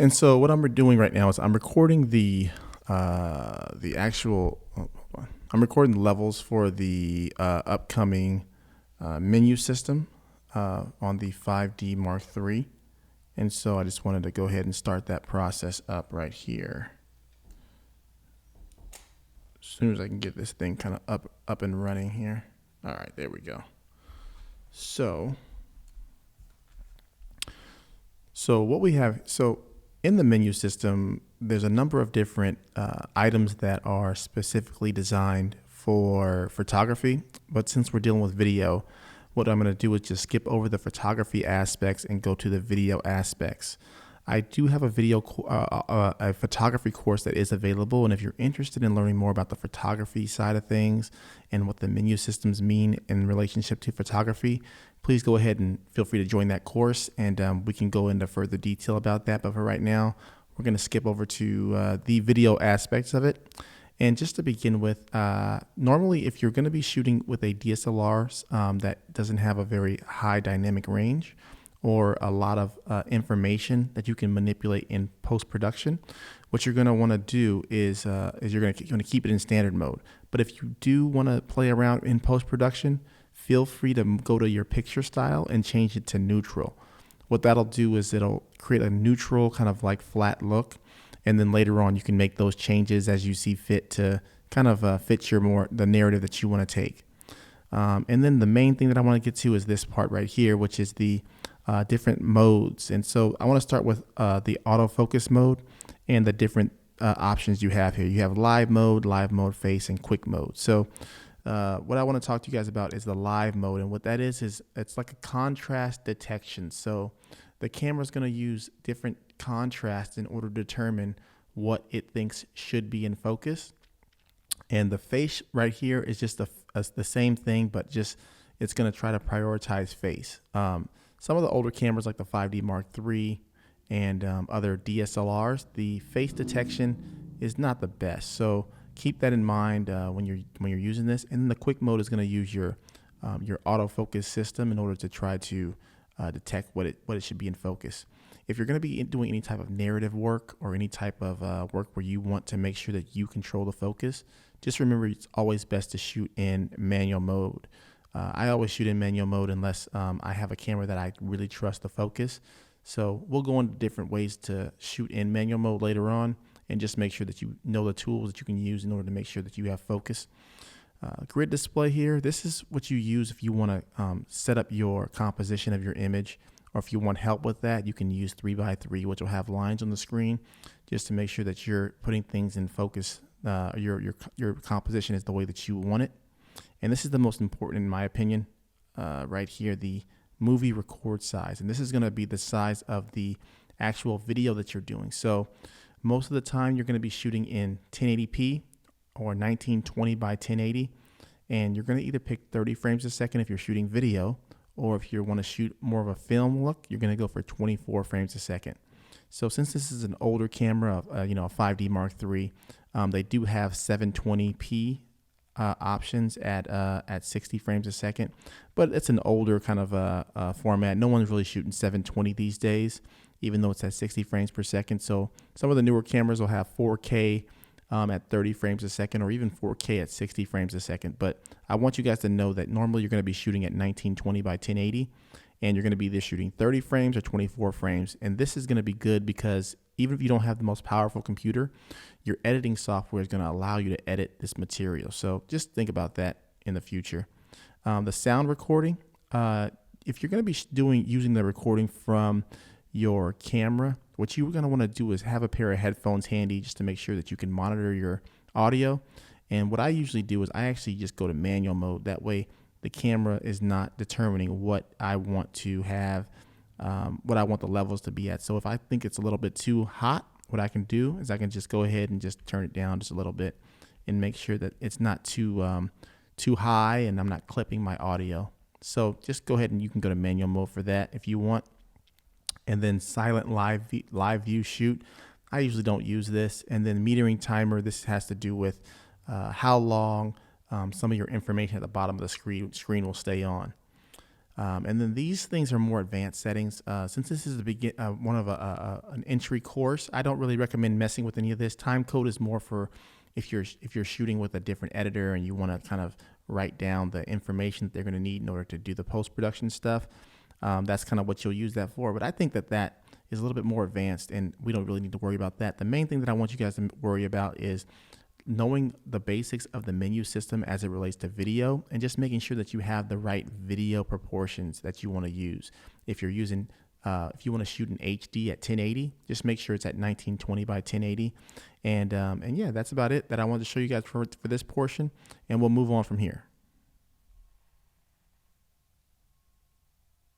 And so what I'm doing right now is I'm recording I'm recording the levels for the upcoming menu system on the 5D Mark III. And so I just wanted to go ahead and start that process up right here. As soon as I can get this thing kind of up and running here. All right, there we go. So what we have, in the menu system, there's a number of different items that are specifically designed for photography. But since we're dealing with video, what I'm going to do is just skip over the photography aspects and go to the video aspects. I do have a photography course that is available, and if you're interested in learning more about the photography side of things and what the menu systems mean in relationship to photography, please go ahead and feel free to join that course, and we can go into further detail about that. But for right now, we're going to skip over to the video aspects of it. And just to begin with, normally if you're going to be shooting with a DSLR that doesn't have a very high dynamic range, or a lot of information that you can manipulate in post-production, what you're going to want to do is you're going to keep it in standard mode. But if you do want to play around in post-production, feel free to go to your picture style and change it to neutral. What that'll do is it'll create a neutral kind of like flat look, and then later on you can make those changes as you see fit to kind of fit the narrative that you want to take. And then the main thing that I want to get to is this part right here, which is the different modes. And so I want to start with the autofocus mode and the different options you have here. You have live mode, face, and quick mode. So what I want to talk to you guys about is the live mode. And what that is it's like a contrast detection. So the camera is going to use different contrasts in order to determine what it thinks should be in focus. And the face right here is just the same thing, but just it's going to try to prioritize face. Some of the older cameras like the 5D Mark III and other DSLRs, the face detection is not the best. So keep that in mind when you're using this. And then the quick mode is going to use your autofocus system in order to try to detect what it should be in focus. If you're going to be doing any type of narrative work or any type of work where you want to make sure that you control the focus, just remember it's always best to shoot in manual mode. I always shoot in manual mode unless I have a camera that I really trust the focus. So we'll go into different ways to shoot in manual mode later on, and just make sure that you know the tools that you can use in order to make sure that you have focus. Grid display here, this is what you use if you want to set up your composition of your image, or if you want help with that, you can use 3x3, which will have lines on the screen just to make sure that you're putting things in focus. Your composition is the way that you want it. And this is the most important, in my opinion, right here, the movie record size. And this is going to be the size of the actual video that you're doing. So most of the time you're going to be shooting in 1080p or 1920 by 1080. And you're going to either pick 30 frames a second if you're shooting video, or if you want to shoot more of a film look, you're going to go for 24 frames a second. So since this is an older camera, a 5D Mark III, they do have 720p options at 60 frames a second, but it's an older kind of format. No one's really shooting 720 these days, even though it's at 60 frames per second. So some of the newer cameras will have 4K at 30 frames a second, or even 4K at 60 frames a second. But I want you guys to know that normally you're going to be shooting at 1920 by 1080, and you're going to be either shooting 30 frames or 24 frames. And this is going to be good because even if you don't have the most powerful computer, your editing software is going to allow you to edit this material. So just think about that in the future. The sound recording, if you're going to be using the recording from your camera, what you're going to want to do is have a pair of headphones handy just to make sure that you can monitor your audio. And what I usually do is I actually just go to manual mode. That way the camera is not determining what I want to have, what I want the levels to be at. So if I think it's a little bit too hot, what I can do is I can just go ahead and just turn it down just a little bit and make sure that it's not too high and I'm not clipping my audio. So just go ahead and you can go to manual mode for that if you want. And then silent live view shoot, I usually don't use this. And then metering timer, this has to do with how long some of your information at the bottom of the screen will stay on. And then these things are more advanced settings. Since this is one of an entry course, I don't really recommend messing with any of this. Time code is more for if you're shooting with a different editor and you want to kind of write down the information that they're going to need in order to do the post-production stuff. That's kind of what you'll use that for. But I think that is a little bit more advanced, and we don't really need to worry about that. The main thing that I want you guys to worry about is knowing the basics of the menu system as it relates to video, and just making sure that you have the right video proportions that you want to use. If you're using, if you want to shoot in HD at 1080, just make sure it's at 1920 by 1080. And yeah, that's about it that I wanted to show you guys for this portion, and we'll move on from here.